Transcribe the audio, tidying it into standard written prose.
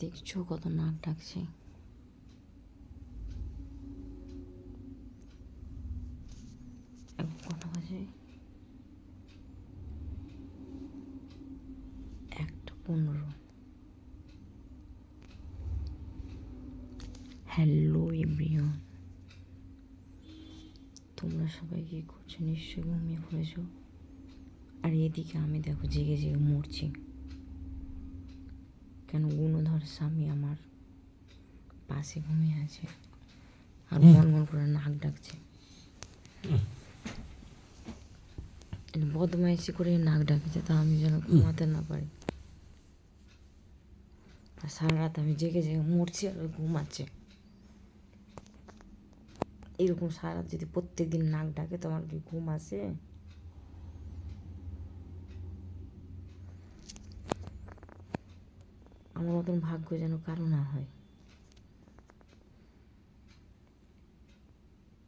দেখছো কত নাক ডাকছে। এখন কটা বাজে? 1:15। হ্যালো এভরিওয়ান, তোমরা সবাই কি করছো? নিশ্চয়ই ঘুমিয়ে পড়েছো। আর এদিকে আমি দেখো জেগে জেগে মরছি। কেন? গুণধর স্বামী আমার পাশে ঘুমিয়ে আছে আর গনগন করে নাক ডাকছে। বদমাইশি করে নাক ডাকছে, তা আমি যেন ঘুমাতে না পারি। আর সারা রাত আমি জেগে জেগে মরছি আর ওই ঘুমাচ্ছে। এরকম সারা রাত যদি প্রত্যেক দিন নাক ডাকে, তোমার কি ঘুম আসে? আমার মতন ভাগ্য যেন কারো না হয়।